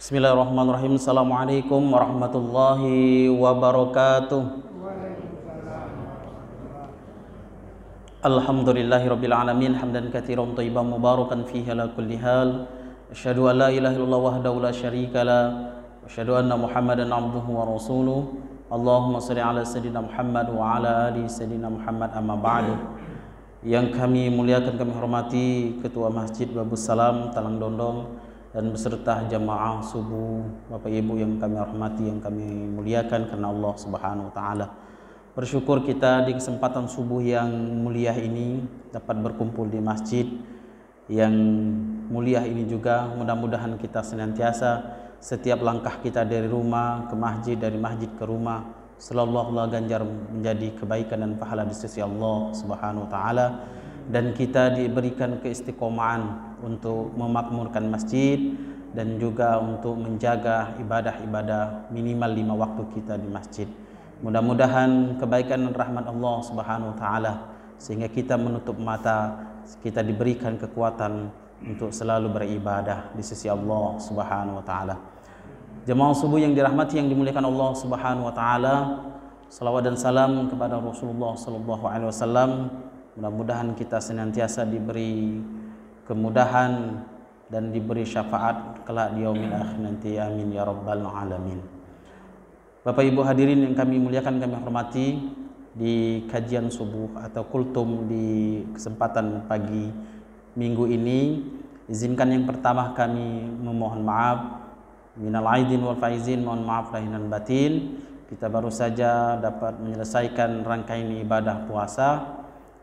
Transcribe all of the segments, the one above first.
Bismillahirrahmanirrahim. Assalamualaikum warahmatullahi wabarakatuh. Alhamdulillahirabbil alamin hamdan katsiran thayyiban mubarakan fihi ala kulli hal. Asyhadu an la ilaha illallah wahdahu la syarika la wa asyhadu anna Muhammadan abduhu wa rasuluh. Allahumma shalli ala sayyidina Muhammad wa ala ali sayyidina Muhammad, amma ba'du. Yang kami muliakan, kami hormati Ketua Masjid Babus Salam Talang Dondong dan beserta jamaah subuh, Bapak Ibu yang kami hormati, yang kami muliakan karena Allah Subhanahu wa taala. Bersyukur kita di kesempatan subuh yang mulia ini dapat berkumpul di masjid yang mulia ini juga. Mudah-mudahan kita senantiasa setiap langkah kita dari rumah ke masjid, dari masjid ke rumah, selalu Allah ganjar menjadi kebaikan dan pahala di sisi Allah Subhanahu wa taala, dan kita diberikan keistiqomahan untuk memakmurkan masjid dan juga untuk menjaga ibadah-ibadah minimal 5 waktu kita di masjid. Mudah-mudahan kebaikan dan rahmat Allah Subhanahu wa taala sehingga kita menutup mata, kita diberikan kekuatan untuk selalu beribadah di sisi Allah Subhanahu wa taala. Jemaah subuh yang dirahmati, yang dimuliakan Allah Subhanahu wa taala, salawat dan salam kepada Rasulullah sallallahu alaihi wasallam. Mudah-mudahan kita senantiasa diberi kemudahan dan diberi syafaat kelak di yaumil akhir nanti, amin ya rabbal alamin. Bapak Ibu hadirin yang kami muliakan, kami hormati, di kajian subuh atau kultum di kesempatan pagi minggu ini, izinkan yang pertama kami memohon maaf minal aidin wal faizin, mohon maaf lahir dan batin. Kita baru saja dapat menyelesaikan rangkaian ibadah puasa,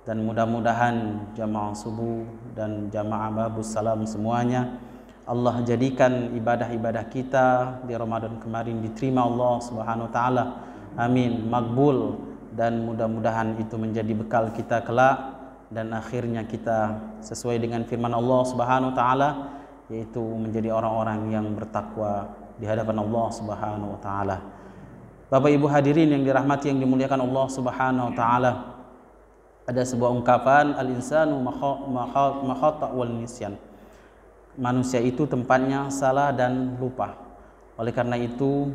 dan mudah-mudahan jamaah subuh dan jamaah Babus Salam semuanya Allah jadikan ibadah-ibadah kita di Ramadan kemarin diterima Allah Subhanahu wa taala. Amin, makbul, dan mudah-mudahan itu menjadi bekal kita kelak dan akhirnya kita sesuai dengan firman Allah Subhanahu wa taala, yaitu menjadi orang-orang yang bertakwa di hadapan Allah Subhanahu wa taala. Bapak Ibu hadirin yang dirahmati, yang dimuliakan Allah Subhanahu wa taala, ada sebuah ungkapan, al-insanu makhata' wal nisyan. Manusia itu tempatnya salah dan lupa. Oleh karena itu,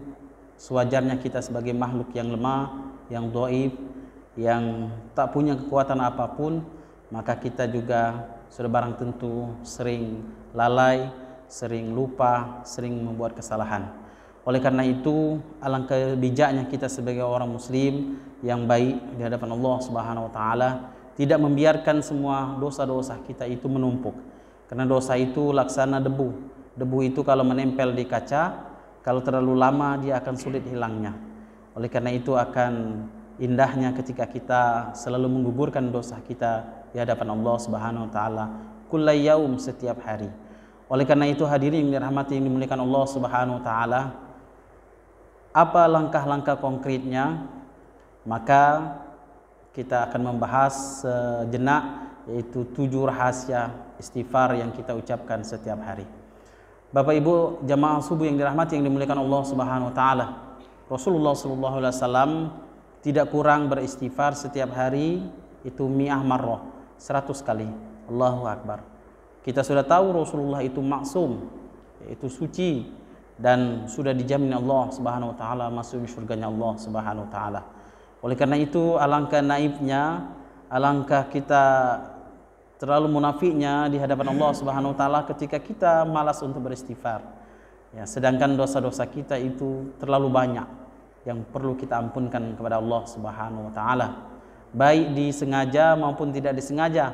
sewajarnya kita sebagai makhluk yang lemah, yang dhaif, yang tak punya kekuatan apapun, maka kita juga sudah barang tentu sering lalai, sering lupa, sering membuat kesalahan. Oleh karena itu, alangkah bijaknya kita sebagai orang muslim yang baik di hadapan Allah Subhanahu wa taala tidak membiarkan semua dosa-dosa kita itu menumpuk. Karena dosa itu laksana debu. Debu itu kalau menempel di kaca, kalau terlalu lama dia akan sulit hilangnya. Oleh karena itu akan indahnya ketika kita selalu menggugurkan dosa kita di hadapan Allah Subhanahu wa taala kullal yaum, setiap hari. Oleh karena itu hadirin yang dirahmati, yang dimuliakan Allah Subhanahu wa taala, apa langkah-langkah konkretnya? Maka kita akan membahas sejenak, yaitu 7 rahasia istighfar yang kita ucapkan setiap hari. Bapak Ibu jamaah subuh yang dirahmati, yang dimuliakan Allah Subhanahu wa taala, Rasulullah sallallahu alaihi wasallam tidak kurang beristighfar setiap hari itu 100 marrah, 100 kali. Allahu akbar. Kita sudah tahu Rasulullah itu maksum, yaitu suci, dan sudah dijamin Allah Subhanahu wa taala masuk di surganya Allah Subhanahu wa taala. Oleh karena itu alangkah naifnya, alangkah kita terlalu munafiknya di hadapan Allah Subhanahu wa taala ketika kita malas untuk beristighfar. Ya, sedangkan dosa-dosa kita itu terlalu banyak yang perlu kita ampunkan kepada Allah Subhanahu wa taala. Baik disengaja maupun tidak disengaja,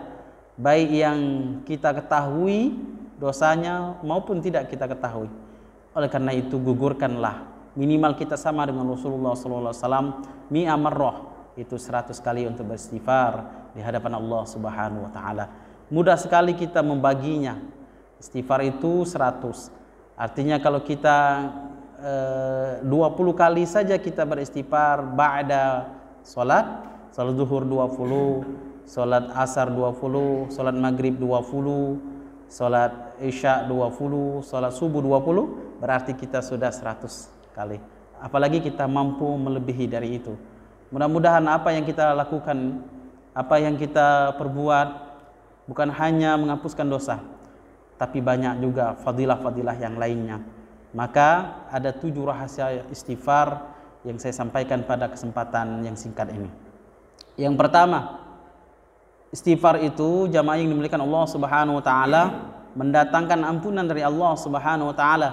baik yang kita ketahui dosanya maupun tidak kita ketahui. Oleh karena itu gugurkanlah, minimal kita sama dengan Rasulullah sallallahu alaihi wasallam 100 marrah, itu 100 kali untuk beristighfar di hadapan Allah Subhanahu wa taala. Mudah sekali kita membaginya. Istighfar itu 100. Artinya kalau kita 20 kali saja kita beristighfar ba'da salat zuhur 20, salat asar 20, salat maghrib 20, salat isya 20, salat subuh 20, berarti kita sudah 100 kali. Apalagi kita mampu melebihi dari itu. Mudah-mudahan apa yang kita lakukan, apa yang kita perbuat bukan hanya menghapuskan dosa, tapi banyak juga fadilah-fadilah yang lainnya. Maka ada 7 rahasia istighfar yang saya sampaikan pada kesempatan yang singkat ini. Yang pertama, istighfar itu jamaah yang dimuliakan Allah Subhanahu wa taala mendatangkan ampunan dari Allah Subhanahu wa taala.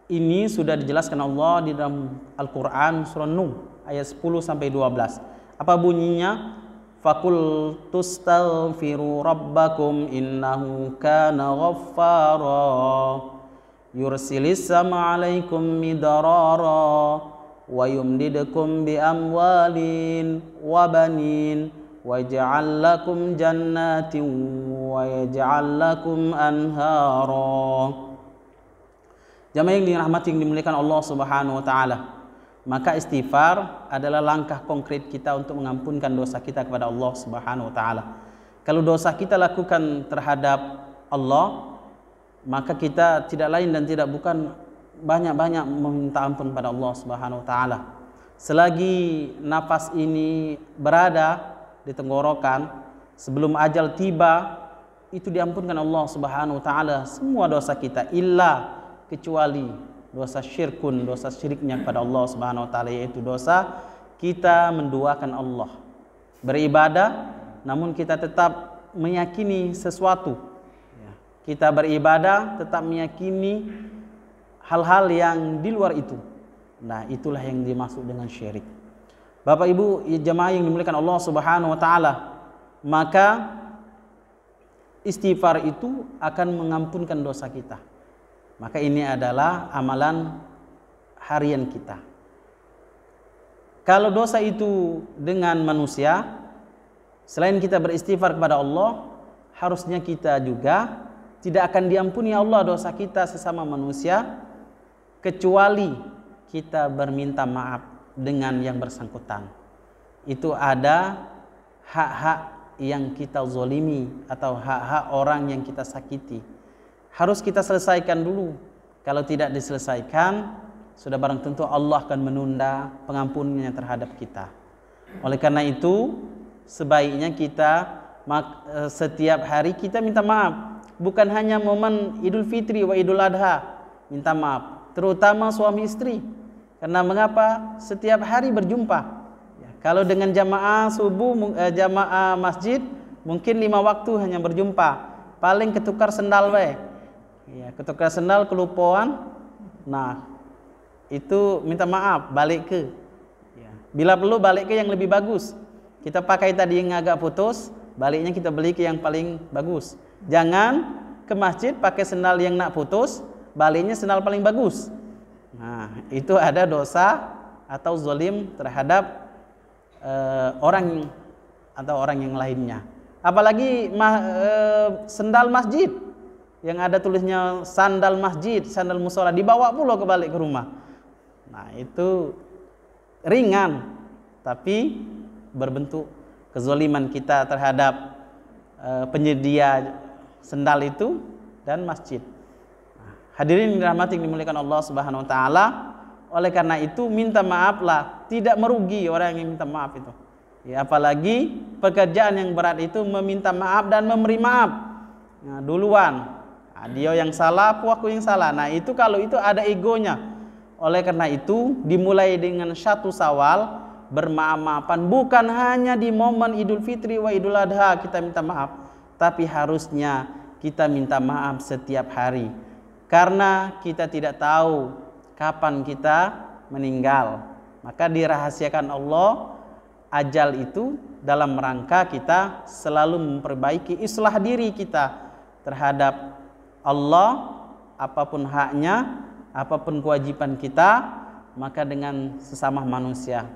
Ini sudah dijelaskan Allah di dalam Al-Qur'an surah Nuh ayat 10 sampai 12. Apa bunyinya? Faqul tastaghfiru rabbakum innahu kana ghaffara yursilis sama 'alaikum midarara wa yumdidukum bi amwalin wa banin wa yaj'al lakum jannatin wa yaj'al lakum anhara. Jamaah yang dirahmati, yang dimuliakan Allah Subhanahu wa taala, maka istighfar adalah langkah konkret kita untuk mengampunkan dosa kita kepada Allah Subhanahu wa taala. Kalau dosa kita lakukan terhadap Allah, maka kita tidak lain dan tidak bukan banyak-banyak meminta ampun pada Allah Subhanahu wa taala. Selagi nafas ini berada di tenggorokan, sebelum ajal tiba, itu diampunkan Allah Subhanahu wa taala semua dosa kita, kecuali dosa syirkun, dosa syiriknya kepada Allah Subhanahu wa taala, yaitu dosa kita menduakan Allah. Beribadah namun kita tetap meyakini sesuatu. Kita beribadah tetap meyakini hal-hal yang di luar itu. Nah, itulah yang dimaksud dengan syirik. Bapak Ibu jemaah yang dimuliakan Allah Subhanahu wa taala, maka istighfar itu akan mengampunkan dosa kita. Maka ini adalah amalan harian kita. Kalau dosa itu dengan manusia, selain kita beristighfar kepada Allah, harusnya kita juga tidak akan diampuni Allah dosa kita sesama manusia, kecuali kita berminta maaf dengan yang bersangkutan. Itu ada hak-hak yang kita zolimi atau hak-hak orang yang kita sakiti. Harus kita selesaikan dulu. Kalau tidak diselesaikan, sudah barang tentu Allah akan menunda pengampunannya terhadap kita. Oleh karena itu, sebaiknya kita setiap hari kita minta maaf. Bukan hanya momen Idul Fitri wa Idul Adha minta maaf, terutama suami istri. Karena mengapa? Setiap hari berjumpa. Kalau dengan jamaah subuh, jamaah masjid, mungkin 5 waktu hanya berjumpa. Paling ketukar sendal ketukar sendal kelupaan. Nah, itu minta maaf, balik ke. Bila perlu balik ke yang lebih bagus. Kita pakai tadi yang agak putus, baliknya kita beli ke yang paling bagus. Jangan ke masjid pakai sendal yang nak putus, baliknya sendal paling bagus. Nah, itu ada dosa atau zalim terhadap orang atau orang yang lainnya. Apalagi sendal masjid yang ada tulisnya sandal masjid, sandal musola, dibawa pula kebalik ke rumah. Nah, itu ringan, tapi berbentuk kezaliman kita terhadap penyedia sendal itu dan masjid. Nah, hadirin dirahmati yang dimuliakan Allah Subhanahu wa taala, oleh karena itu minta maaflah, tidak merugi orang yang minta maaf itu. Apalagi pekerjaan yang berat itu meminta maaf dan memberi maaf. Nah, duluan. Dia yang salah, aku yang salah. Nah, itu kalau itu ada egonya. Oleh karena itu dimulai dengan 1 Syawal bermaaf-maafan, bukan hanya di momen Idul Fitri wa Idul Adha kita minta maaf, tapi harusnya kita minta maaf setiap hari. Karena kita tidak tahu kapan kita meninggal. Maka dirahasiakan Allah ajal itu dalam rangka kita selalu memperbaiki islah diri kita terhadap Allah, apapun haknya, apapun kewajiban kita, maka dengan sesama manusia.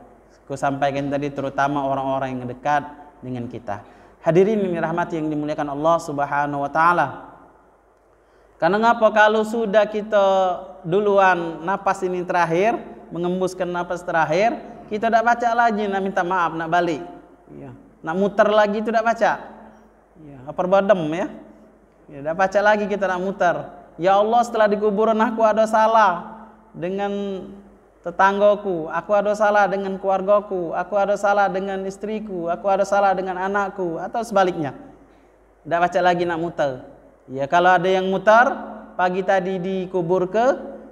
Aku sampaikan tadi terutama orang-orang yang dekat dengan kita. Hadirin yang dirahmati yang dimuliakan Allah Subhanahu wa taala. Karena ngapa kalau sudah kita duluan napas ini terakhir, mengembuskan napas terakhir, kita tidak baca lagi, nak minta maaf, nak balik. Nak muter lagi itu tidak baca. Apa badem ya? Tidak baca lagi kita nak muter. Ya Allah, setelah di kuburan aku ada salah dengan tetanggaku, aku ada salah dengan keluargaku, aku ada salah dengan istriku, aku ada salah dengan anakku, atau sebaliknya. Tidak baca lagi nak muter. Ya, kalau ada yang muter, pagi tadi dikubur ke,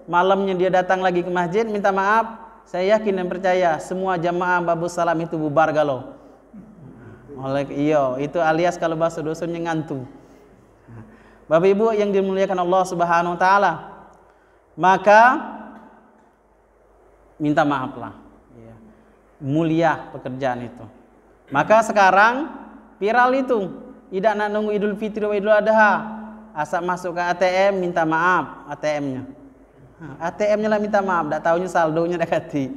malamnya dia datang lagi ke masjid minta maaf, saya yakin dan percaya semua jamaah babus salam itu bubar galau. Iya, itu alias kalau bahasa dusunnya ngantuk. Bapak Ibu yang dimuliakan Allah Subhanahu wa taala, maka minta maaflah. Ya. Mulia pekerjaan itu. Maka sekarang viral itu, tidak nak nunggu Idul Fitri wa Idul Adha, asal masuk ke ATM minta maaf ATM-nya. ATM-nya lah minta maaf, tak tahunya saldonya dah ganti.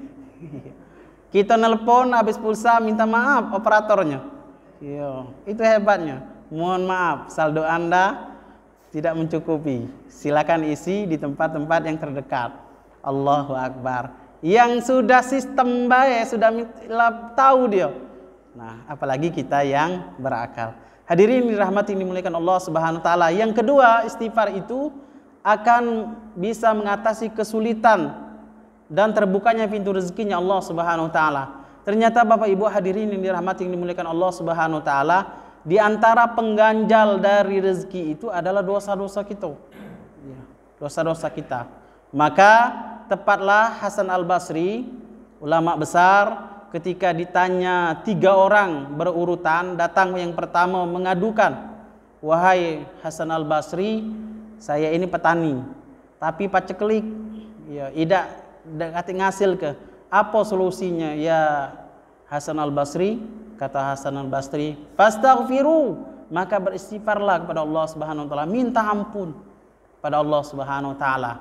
Kita nelpon habis pulsa minta maaf operatornya. Iya, itu hebatnya. Mohon maaf, saldo Anda tidak mencukupi. Silakan isi di tempat-tempat yang terdekat. Allahu Akbar. Yang sudah sistem baik, sudah tahu dia. Nah, apalagi kita yang berakal. Hadirin dirahmati dimuliakan Allah Subhanahu wa taala. Yang kedua, istighfar itu akan bisa mengatasi kesulitan dan terbukanya pintu rezekinya Allah Subhanahu wa taala. Ternyata Bapak Ibu hadirin yang dirahmati dimuliakan Allah Subhanahu wa taala, di antara pengganjal dari rezeki itu adalah dosa-dosa kita. Dosa-dosa kita. Maka tepatlah Hasan Al-Basri, ulama besar, ketika ditanya 3 orang berurutan, datang yang pertama mengadukan, wahai Hasan Al-Basri, saya ini petani, tapi paceklik, ya, tidak ngasil ke. Apa solusinya ya Hasan Al-Basri? Kata Hasan Al-Basri, fastaghfiru, maka beristighfarlah kepada Allah Subhanahu wa taala, minta ampun pada Allah Subhanahu wa taala.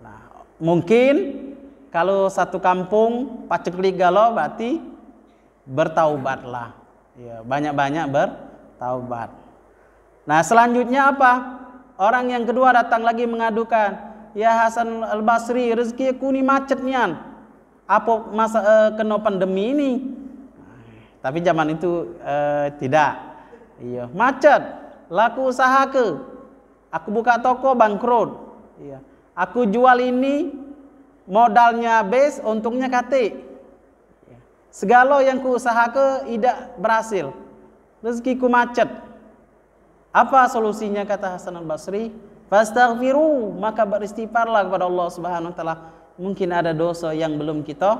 Nah, mungkin kalau satu kampung paceklik galau berarti bertaubatlah. Ya, banyak-banyak bertaubat. Nah, selanjutnya apa? Orang yang kedua datang lagi mengadukan, ya Hasan Al-Basri, rezeki aku ni macet nian. Apa masa kena pandemi ini? Tapi zaman itu tidak. Iya, macet. Laku usaha ke. Aku buka toko bangkrut. Iya. Aku jual ini modalnya habis, untungnya kate. Segala yang ku usaha ke tidak berhasil. Rezekiku macet. Apa solusinya kata Hasan Al-Basri? Fastaghfiru, maka beristighfarlah kepada Allah Subhanahu wa taala. Mungkin ada dosa yang belum kita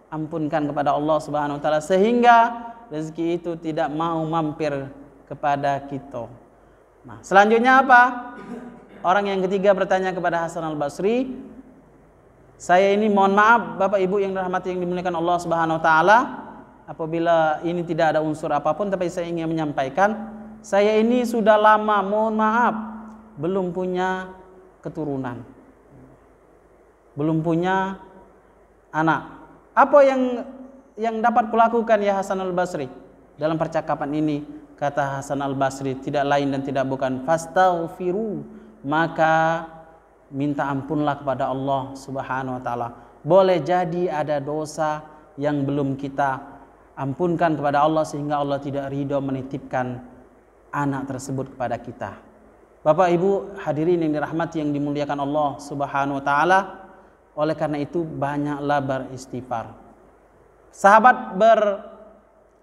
ampunkan kepada Allah Subhanahu wa taala sehingga rezeki itu tidak mau mampir kepada kita. Nah, selanjutnya apa? Orang yang ketiga bertanya kepada Hasan Al-Basri, saya ini mohon maaf Bapak Ibu yang dirahmati yang dimuliakan Allah Subhanahu wa taala, apabila ini tidak ada unsur apapun, tapi saya ingin menyampaikan, saya ini sudah lama mohon maaf belum punya keturunan. Belum punya anak. Apa yang dapat kulakukan ya Hasan Al-Basri? Dalam percakapan ini kata Hasan Al-Basri tidak lain dan tidak bukan fastaghfiru, maka minta ampunlah kepada Allah Subhanahu wa taala. Boleh jadi ada dosa yang belum kita ampunkan kepada Allah sehingga Allah tidak ridho menitipkan anak tersebut kepada kita. Bapak Ibu hadirin yang dirahmati yang dimuliakan Allah Subhanahu wa taala, oleh karena itu banyaklah beristighfar. Sahabat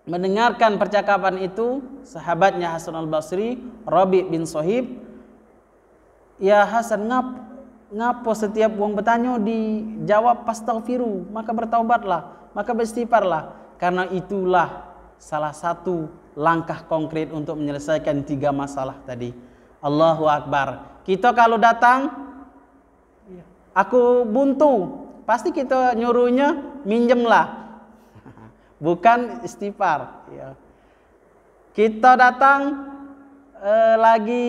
mendengarkan percakapan itu, sahabatnya Hasan Al-Basri, Rabi bin Sohib, ya Hasan, ngapa setiap wong bertanya dijawab fastaghfiru, maka bertaubatlah, maka beristighfarlah. Karena itulah salah satu langkah konkret untuk menyelesaikan 3 masalah tadi. Allahu Akbar. Kita kalau datang, aku buntu, pasti kita nyuruhnya minjemlah, bukan istighfar. Kita datang lagi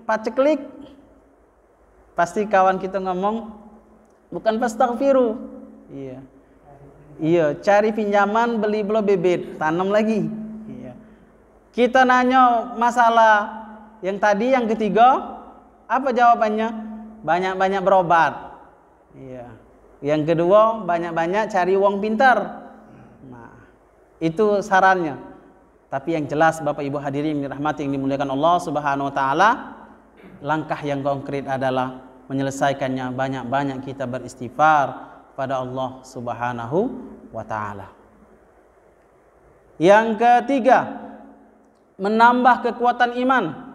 paceklik, pasti kawan kita ngomong bukan fastaghfiru. Iya, cari pinjaman beli bibit, tanam lagi. Iya. Kita nanya masalah yang tadi, yang ketiga, apa jawabannya? Banyak-banyak berobat. Iya. Yang kedua, banyak-banyak cari uang pintar. Nah, itu sarannya. Tapi yang jelas Bapak Ibu hadirin yang dirahmati yang dimuliakan Allah Subhanahu wa taala, langkah yang konkret adalah menyelesaikannya banyak-banyak kita beristighfar pada Allah Subhanahu wa taala. Yang ketiga, menambah kekuatan iman.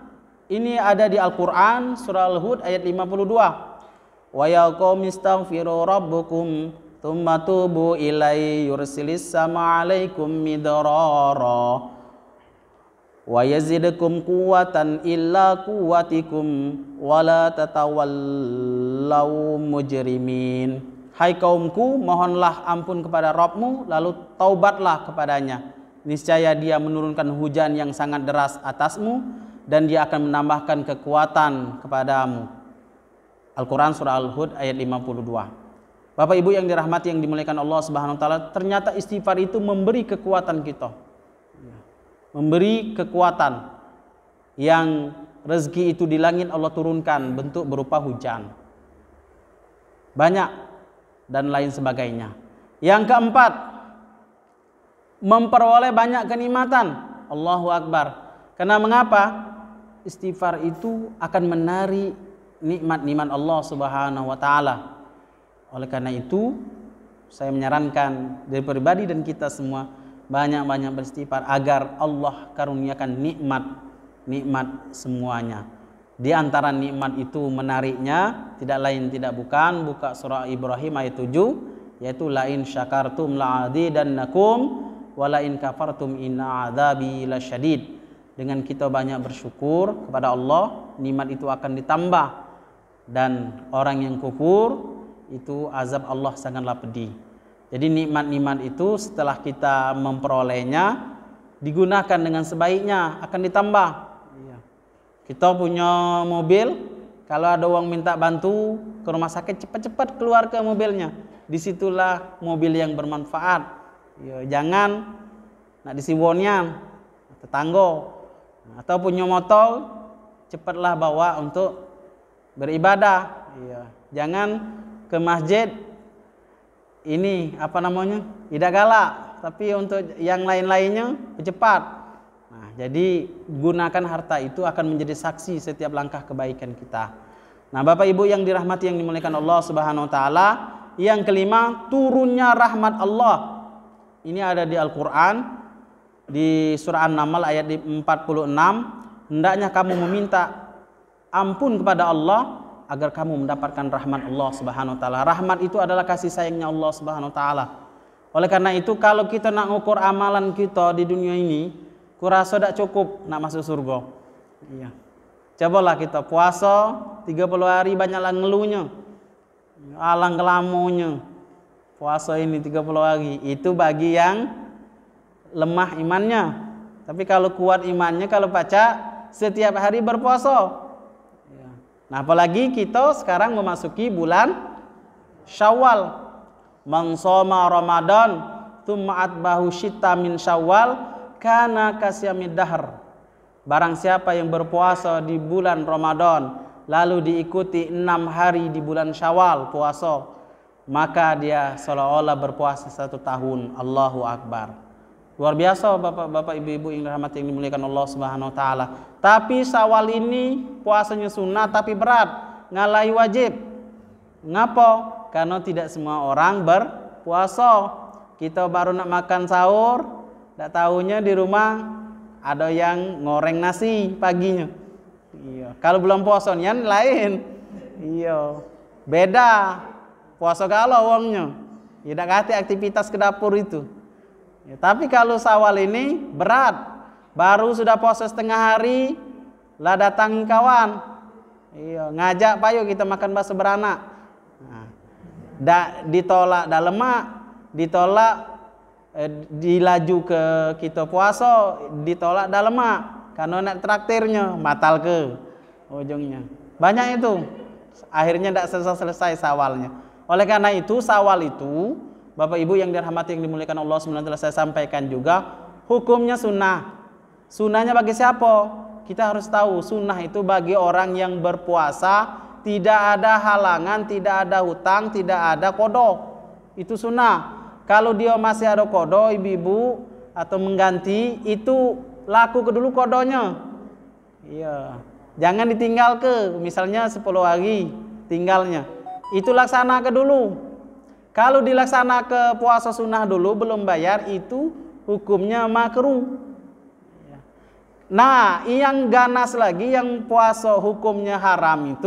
Ini ada di Al-Qur'an surah Al-Hud ayat 52. Wa ya qaumi astaghfiru rabbakum tsumma tubu ilaihi yursilis sama 'alaikum midrara wa yazidukum quwwatan illa quwwatikum wa la tatawallaw mujrimin. Hai kaumku, mohonlah ampun kepada Rabbmu, lalu taubatlah kepadanya. Niscaya dia menurunkan hujan yang sangat deras atasmu, dan dia akan menambahkan kekuatan kepadamu. Al-Quran Surah Al-Hud ayat 52. Bapak Ibu yang dirahmati, yang dimuliakan Allah Subhanahu Wa Taala, ternyata istighfar itu memberi kekuatan kita. Memberi kekuatan yang rezeki itu di langit Allah turunkan bentuk berupa hujan. Banyak dan lain sebagainya. Yang keempat, memperoleh banyak kenikmatan. Allahu Akbar. Karena mengapa? Istighfar itu akan menarik nikmat-nikmat Allah Subhanahu wa taala. Oleh karena itu, saya menyarankan dari pribadi dan kita semua banyak-banyak beristighfar agar Allah karuniakan nikmat semuanya. Di antara nikmat itu menariknya tidak lain tidak bukan buka surah Ibrahim ayat 7, yaitu la in syakartum la'azidannakum wa la in kafartum inna adzabi lasyadid. Dengan kita banyak bersyukur kepada Allah, nikmat itu akan ditambah, dan orang yang kufur itu azab Allah sangatlah pedih. Jadi nikmat-nikmat itu setelah kita memperolehnya, digunakan dengan sebaiknya akan ditambah. Kita punya mobil, kalau ada orang minta bantu ke rumah sakit, cepat-cepat keluar ke mobilnya. Disitulah mobil yang bermanfaat. Jangan nak disiwonnya tetangga. Atau punya motor, cepatlah bawa untuk beribadah. Jangan ke masjid ini tidak galak, tapi untuk yang lain-lainnya cepat. Nah, jadi gunakan harta itu akan menjadi saksi setiap langkah kebaikan kita. Nah, Bapak Ibu yang dirahmati, yang dimuliakan Allah Subhanahu wa taala, yang kelima, turunnya rahmat Allah. Ini ada di Al-Qur'an di surah An-Naml ayat 46, hendaknya kamu meminta ampun kepada Allah agar kamu mendapatkan rahmat Allah Subhanahu wa taala. Rahmat itu adalah kasih sayangnya Allah Subhanahu wa taala. Oleh karena itu, kalau kita nak ukur amalan kita di dunia ini, kurasa tidak cukup nak masuk surga. Cobalah kita puasa 30 hari, banyaklah ngeluhnya, alang kelamunya. Puasa ini 30 hari itu bagi yang lemah imannya. Tapi kalau kuat imannya, kalau baca setiap hari berpuasa. Nah, apalagi kita sekarang memasuki bulan Syawal. Man shoma Ramadan tsumma atbahu syitta min Syawal kana kasyamid dahr. Barang siapa yang berpuasa di bulan Ramadan lalu diikuti 6 hari di bulan Syawal puasa, maka dia seolah-olah berpuasa 1 tahun. Allahu Akbar. Luar biasa Bapak-bapak, Ibu-ibu yang dirahmati, yang dimuliakan Allah Subhanahu wa taala. Tapi Syawal ini puasanya sunnah tapi berat, ngalahi wajib. Ngapa? Karena tidak semua orang berpuasa. Kita baru nak makan sahur, tak tahunya di rumah ada yang ngoreng nasi paginya. Kalau belum puasanya lain. Beda. Puasa kalau wongnya. Tidak kati aktivitas ke dapur itu. Tapi kalau Syawal ini berat, baru sudah puasa setengah hari, lah datangi kawan, ngajak payo kita makan bakso beranak. Ditolak dah lemak, ditolak dilaju ke kita puasa, ditolak dah lemak, karena nak traktirnya batal ke ujungnya. Banyak itu, akhirnya tidak selesai Syawalnya. Oleh karena itu Syawal itu, Bapak Ibu yang dirahmati, yang dimuliakan Allah SWT, saya sampaikan juga hukumnya sunnah. Sunnahnya bagi siapa? Kita harus tahu sunnah itu bagi orang yang berpuasa, tidak ada halangan, tidak ada hutang, tidak ada qada. Itu sunnah. Kalau dia masih ada qada, ibu-ibu, atau mengganti, itu laku ke dulu qadanya. Jangan ditinggal ke, misalnya 10 hari tinggalnya. Itu laksana ke dulu. Kalau dilaksana ke puasa sunnah dulu belum bayar, itu hukumnya makruh. Nah, yang ganas lagi, yang puasa hukumnya haram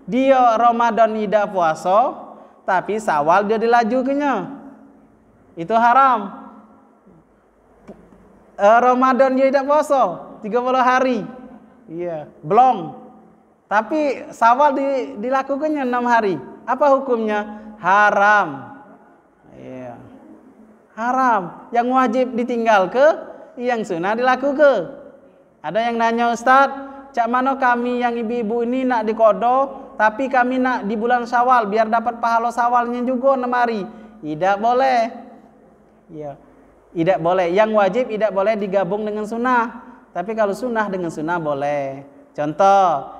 dia Ramadan tidak puasa, tapi Syawal dia dilajukannya. Itu haram. Ramadan dia tidak puasa 30 hari. Iya, belum. Tapi Syawal dilakukannya 6 hari. Apa hukumnya? Haram. Iya. Haram. Yang wajib ditinggal ke, yang sunnah dilakukan. Ada yang nanya, Ustaz, cak mana kami yang ibu-ibu ini nak dikodo, tapi kami nak di bulan Syawal biar dapat pahala Syawalnya juga 6 hari. Tidak boleh. Ya, tidak boleh. Yang wajib tidak boleh digabung dengan sunnah. Tapi kalau sunnah dengan sunnah boleh. Contoh,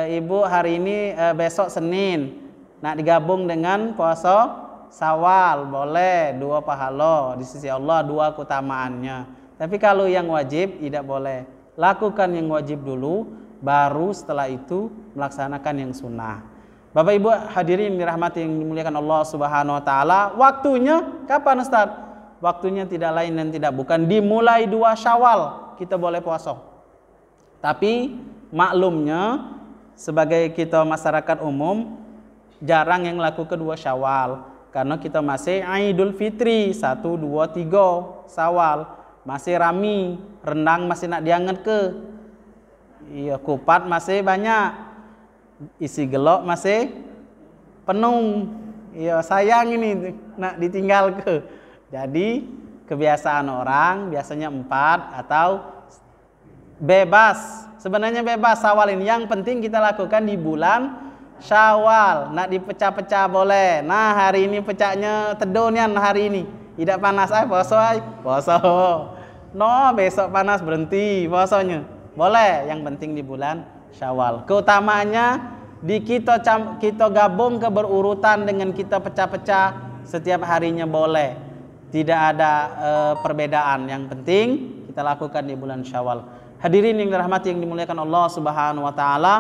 ibu hari ini besok Senin nak digabung dengan puasa Syawal, boleh 2 pahala di sisi Allah, 2 keutamaannya. Tapi kalau yang wajib tidak boleh. Lakukan yang wajib dulu, baru setelah itu melaksanakan yang sunnah. Bapak Ibu hadirin dirahmati yang dimuliakan Allah Subhanahu wa taala, waktunya kapan, Ustaz? Waktunya tidak lain dan tidak bukan dimulai 2 Syawal kita boleh puasa. Tapi maklumnya sebagai kita masyarakat umum jarang yang lakukan 2 Syawal karena kita masih Idul Fitri 1, 2, 3 Syawal, masih rami, rendang masih nak dianget ke. Iya, kupat masih banyak, isi gelok masih penuh. Iya, sayang ini nak ditinggal ke. Jadi kebiasaan orang biasanya 4 atau bebas. Sebenarnya bebas Syawal ini. Yang penting kita lakukan di bulan Syawal. Nak dipecah-pecah boleh. Nah, hari ini pecahnya tedonian hari ini. Tidak panas puasa. No, besok panas berhenti puasanya. Boleh, yang penting di bulan Syawal. Keutamaannya di kita gabung ke berurutan dengan kita pecah-pecah setiap harinya boleh. Tidak ada perbedaan. Yang penting kita lakukan di bulan Syawal. Hadirin yang dirahmati yang dimuliakan Allah Subhanahu wa taala,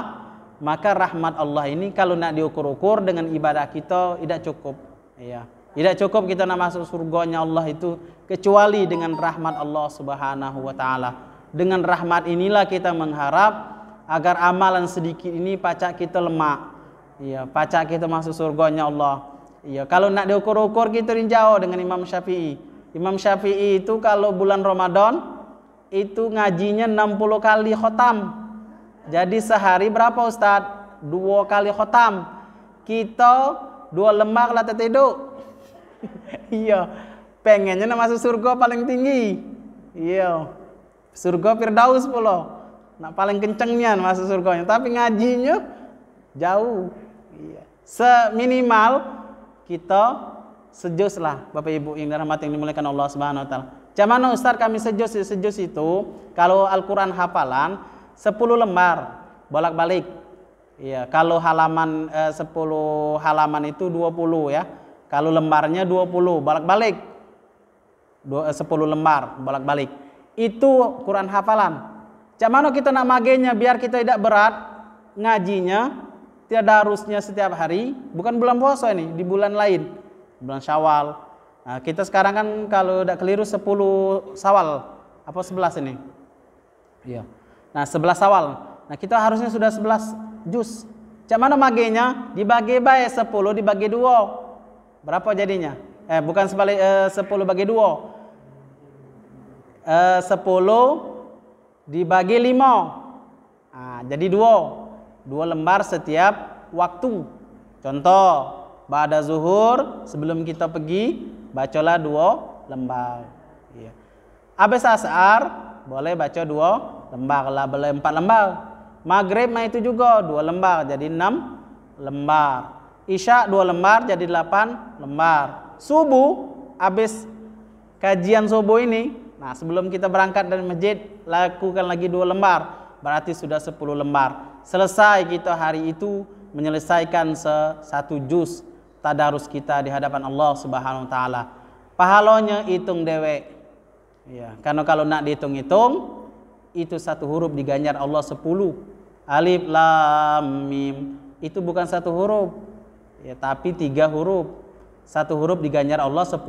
maka rahmat Allah ini kalau nak diukur-ukur dengan ibadah kita tidak cukup. Iya. Tidak cukup kita nak masuk surganya Allah itu kecuali dengan rahmat Allah Subhanahu wa taala. Dengan rahmat inilah kita mengharap agar amalan sedikit ini pacak kita lemak. Iya, pacak kita masuk surganya Allah. Iya, kalau nak diukur-ukur kita jauh dengan Imam Syafi'i. Imam Syafi'i itu kalau bulan Ramadan itu ngajinya 60 kali khotam. Jadi sehari berapa Ustaz? 2 kali khotam. Kita 2 lembar lah tertidur. Iya, pengennya nak masuk surga paling tinggi. Iya, surga Firdaus pula. Nak paling kencengnya masuk surganya. Tapi ngajinya jauh. Iya. Seminimal kita sejus lah, Bapak Ibu yang dirahmati yang dimuliakan Allah Subhanahu wa taala. Macam mana Ustaz kami sejus itu? Kalau Al-Qur'an hafalan 10 lembar bolak-balik. Iya, kalau halaman 10 halaman itu 20 ya. Kalau lembarnya 20 bolak-balik. 10 lembar bolak-balik. Itu Quran hafalan. Macam mana kita nak magenya biar kita tidak berat ngajinya? Tiada harusnya setiap hari, bukan bulan puasa ini, di bulan lain, bulan Syawal. Nah, kita sekarang kan kalau tidak keliru 10 Syawal, apa 11 ini? Iya. Nah, 11 Syawal. Nah, kita harusnya sudah 11 juz. Macam mana magenya? Dibagi baik 10 dibagi 2. Berapa jadinya? Bukan sebalik 10 bagi 2. 10 dibagi 5. Nah, jadi 2 lembar setiap waktu. Contoh, ba'da zuhur sebelum kita pergi bacalah 2 lembar. Iya. Habis asar boleh baca 2 lembar lah, boleh 4 lembar. Maghrib itu juga 2 lembar jadi 6 lembar. Isya 2 lembar jadi 8 lembar. Subuh habis kajian subuh ini, nah sebelum kita berangkat dari masjid lakukan lagi 2 lembar. Berarti sudah 10 lembar. Selesai kita hari itu menyelesaikan 1 juz tadarus kita di hadapan Allah Subhanahu wa taala. Pahalanya hitung dewek. Ya, karena kalau nak dihitung-hitung itu 1 huruf diganjar Allah 10. Alif lam mim itu bukan 1 huruf. Ya, tapi 3 huruf. 1 huruf diganjar Allah 10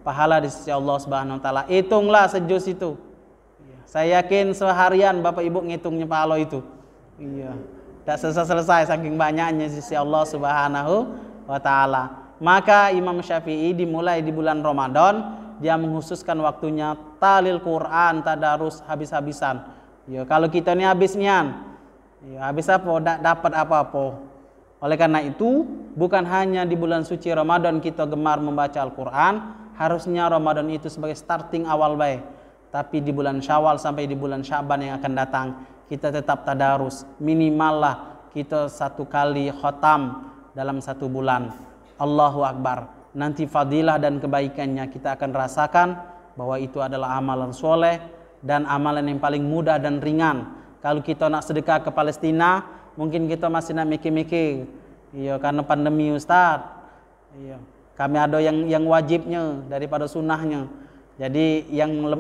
pahala di sisi Allah Subhanahu wa taala. Hitunglah sejuz itu. Ya, saya yakin seharian Bapak Ibu ngitungnya pahala itu. Iya. tidak selesai saking banyaknya sisi Allah Subhanahu wa taala. Maka Imam Syafi'i dimulai di bulan Ramadan, dia mengkhususkan waktunya talil Quran, tadarus habis-habisan. Ya, kalau kita ini habis nian, ya, habis apa? Tidak dapat apa-apa. Oleh karena itu, bukan hanya di bulan suci Ramadan kita gemar membaca Al-Quran, harusnya Ramadan itu sebagai starting awal baik. Tapi di bulan Syawal sampai di bulan Syaban yang akan datang, kita tetap tadarus. Minimal lah kita 1 kali khotam dalam 1 bulan. Allahu Akbar. Nanti fadilah dan kebaikannya kita akan rasakan bahwa itu adalah amalan soleh dan amalan yang paling mudah dan ringan. Kalau kita nak sedekah ke Palestina, mungkin kita masih nak mikir-mikir. Iya, karena pandemi Ustaz. Iya. Kami ada yang wajibnya daripada sunnahnya. Jadi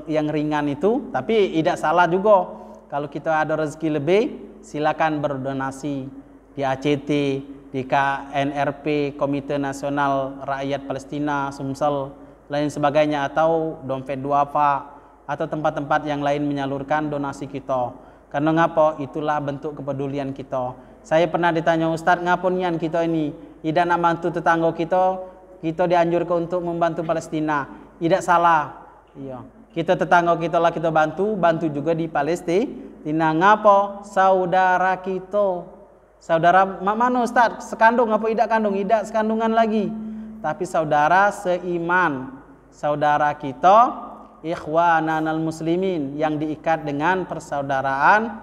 yang ringan itu, tapi tidak salah juga. Kalau kita ada rezeki lebih, silakan berdonasi di ACT, di KNRP, Komite Nasional Rakyat Palestina, Sumsel, lain sebagainya, atau dompet duafa, atau tempat-tempat yang lain menyalurkan donasi kita. Karena ngapa? Itulah bentuk kepedulian kita. Saya pernah ditanya, Ustadz, ngapa nian kita ini tidak nak bantu tetangga kita dianjurkan untuk membantu Palestina. Tidak salah. Iya. Kita tetangga kita lah kita bantu juga di Palestina. Ngapa? Saudara kita. Saudara mana Ustaz? Sekandung apa tidak kandung? Tidak sekandungan lagi. Tapi saudara seiman. Saudara kita ikhwananal muslimin yang diikat dengan persaudaraan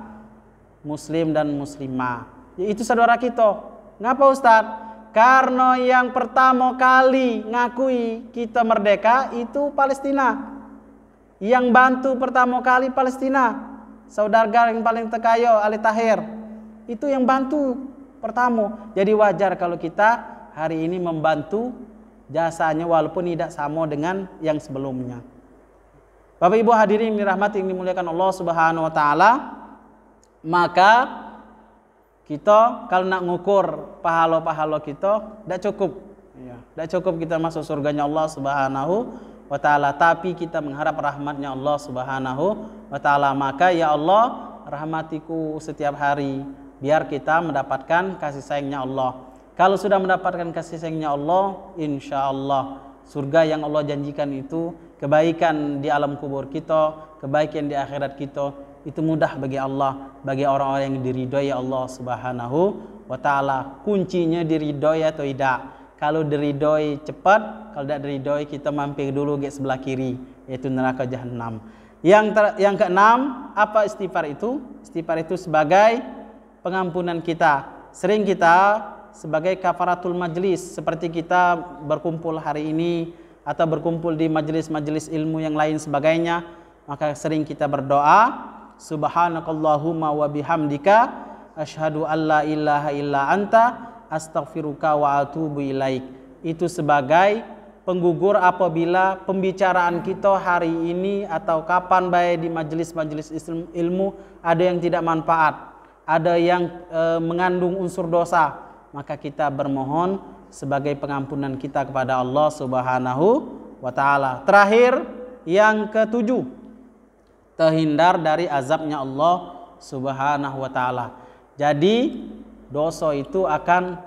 muslim dan muslimah. Itu saudara kita. Ngapa Ustaz? Karena yang pertama kali ngakui kita merdeka itu Palestina. Yang bantu pertama kali Palestina. Saudara yang paling terkaya Ali Tahir. Itu yang bantu pertama. Jadi wajar kalau kita hari ini membantu jasanya walaupun tidak sama dengan yang sebelumnya. Bapak Ibu hadirin yang dirahmati yang dimuliakan Allah Subhanahu wa taala, maka kita kalau nak ngukur pahala-pahala kita tidak cukup. Ya, tidak cukup kita masuk surganya Allah Subhanahu wa taala, tapi kita mengharap rahmatnya Allah Subhanahu wa taala. Maka ya Allah, rahmatiku setiap hari biar kita mendapatkan kasih sayangnya Allah. Kalau sudah mendapatkan kasih sayangnya Allah, insya Allah surga yang Allah janjikan itu, kebaikan di alam kubur kita, kebaikan di akhirat kita, itu mudah bagi Allah, bagi orang-orang yang diridhoi Allah Subhanahu wa taala. Kuncinya diridhoi atau tidak. Kalau diridhoi cepat, kalau tidak diridhoi kita mampir dulu ke sebelah kiri, yaitu neraka jahanam. Yang keenam, apa istighfar itu? Istighfar itu sebagai pengampunan kita. Sering kita sebagai kafaratul majlis, seperti kita berkumpul hari ini atau berkumpul di majelis-majelis ilmu yang lain sebagainya, maka sering kita berdoa, subhanakallahumma wa bihamdika asyhadu alla ilaha illa anta astaghfiruka wa atubu ilaik. Itu sebagai penggugur apabila pembicaraan kita hari ini atau kapan baik di majelis-majelis ilmu ada yang tidak manfaat, ada yang mengandung unsur dosa, maka kita bermohon sebagai pengampunan kita kepada Allah Subhanahu wa taala. Terakhir, yang ketujuh, terhindar dari azabnya Allah Subhanahu wa taala. Jadi dosa itu akan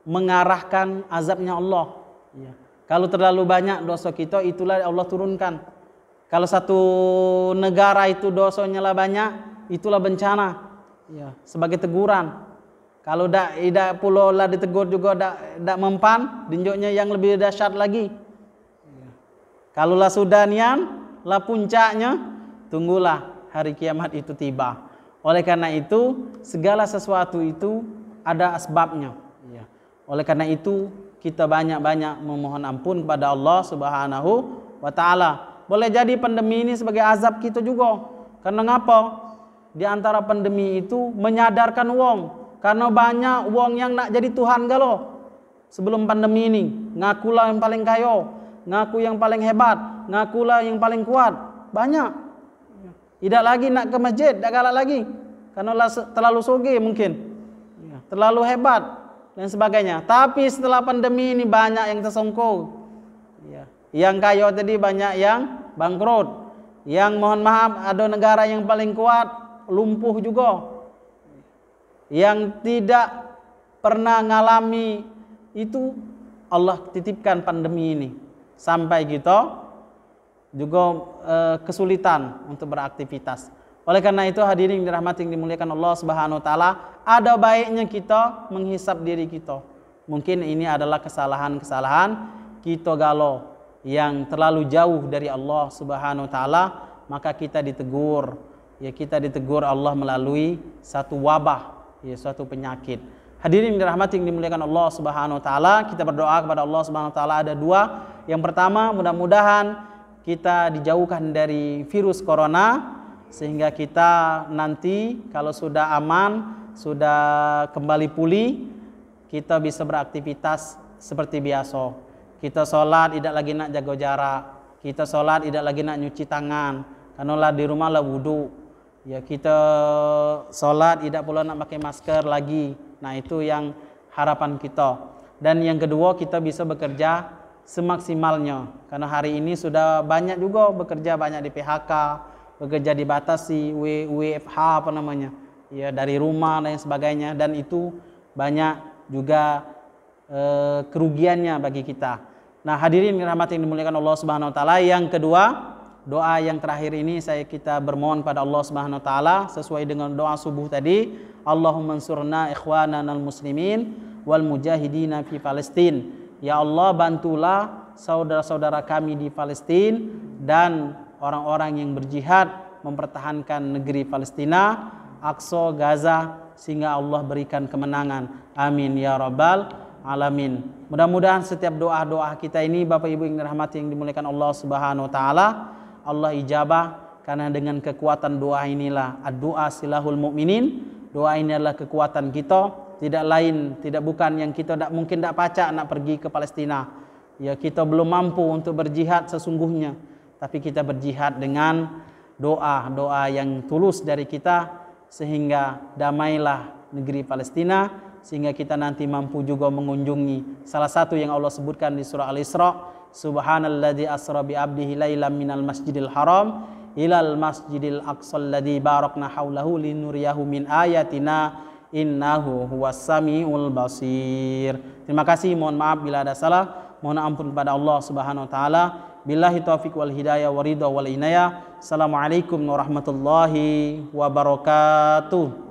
mengarahkan azabnya Allah. Ya. Kalau terlalu banyak dosa kita, itulah Allah turunkan. Kalau satu negara itu dosanya lah banyak, itulah bencana. Ya, sebagai teguran. Kalau tidak pulau lah ditegur juga tidak mempan, dinjoknya yang lebih dahsyat lagi. Ya. Kalau lah sudah nian, lah puncaknya, tunggulah hari kiamat itu tiba. Oleh karena itu, segala sesuatu itu ada asbabnya. Ya. Oleh karena itu, kita banyak-banyak memohon ampun kepada Allah Subhanahu wa taala. Boleh jadi pandemi ini sebagai azab kita juga. Karena ngapa? Di antara pandemi itu menyadarkan wong, karena banyak wong yang nak jadi Tuhan galo. Sebelum pandemi ini, ngakulah yang paling kaya, ngaku yang paling hebat, ngakulah yang paling kuat. Banyak. Tidak lagi nak ke masjid, tak galak lagi. Karena terlalu soge mungkin. Terlalu hebat dan sebagainya. Tapi setelah pandemi ini banyak yang tersongkol. Yang kaya tadi banyak yang bangkrut. Yang mohon maaf ada negara yang paling kuat lumpuh juga. yang tidak pernah ngalami itu, Allah titipkan pandemi ini sampai kita juga kesulitan untuk beraktivitas. Oleh karena itu hadirin dirahmati yang dimuliakan Allah Subhanahu wa taala, ada baiknya kita menghisap diri kita. Mungkin ini adalah kesalahan-kesalahan kita galau yang terlalu jauh dari Allah Subhanahu wa taala, maka kita ditegur. Ya, kita ditegur Allah melalui satu wabah, ya, suatu penyakit. Hadirin dirahmati yang dimuliakan Allah Subhanahu wa taala, kita berdoa kepada Allah Subhanahu wa taala ada dua. Yang pertama, mudah-mudahan kita dijauhkan dari virus corona, sehingga kita nanti kalau sudah aman, sudah kembali pulih, kita bisa beraktivitas seperti biasa. Kita sholat tidak lagi nak jaga jarak, kita sholat tidak lagi nak nyuci tangan, karena lah di rumah lah wudu. Ya, kita sholat tidak pula nak pakai masker lagi. Nah, itu yang harapan kita. Dan yang kedua, kita bisa bekerja semaksimalnya, karena hari ini sudah banyak juga bekerja, banyak di PHK, bekerja dibatasi, WFH apa namanya, ya, dari rumah dan sebagainya, dan itu banyak juga kerugiannya bagi kita. Nah, hadirin dirahmati yang dimuliakan Allah Subhanahu wa taala, yang kedua, doa yang terakhir ini kita bermohon pada Allah Subhanahu wa taala sesuai dengan doa subuh tadi, Allahumma ansurna ikhwananal muslimin wal mujahidina fi Palestin. Ya Allah, bantulah saudara-saudara kami di Palestina dan orang-orang yang berjihad mempertahankan negeri Palestina, Aqsa, Gaza, sehingga Allah berikan kemenangan. Amin ya rabbal alamin. Mudah-mudahan setiap doa-doa kita ini, Bapak Ibu yang dirahmati yang dimuliakan Allah Subhanahu wa taala, Allah ijabah, karena dengan kekuatan doa inilah ad-du'a silahul mu'minin. Doa ini adalah kekuatan kita, tidak bukan yang kita mungkin tidak pacak nak pergi ke Palestina. Ya, kita belum mampu untuk berjihad sesungguhnya, tapi kita berjihad dengan doa-doa yang tulus dari kita, sehingga damailah negeri Palestina, sehingga kita nanti mampu juga mengunjungi salah satu yang Allah sebutkan di surah Al-Isra, subhanalladzi asra bi abdihi lailan minal masjidil haram ilal masjidil aqsa alladzi barakna haulahu linuriyahu min ayatina innahu huwas samiul basir. Terima kasih, mohon maaf bila ada salah, mohon ampun kepada Allah Subhanahu wa taala. Billahi taufiq wal hidayah wa ridha wal inayah. Assalamualaikum warahmatullahi wabarakatuh.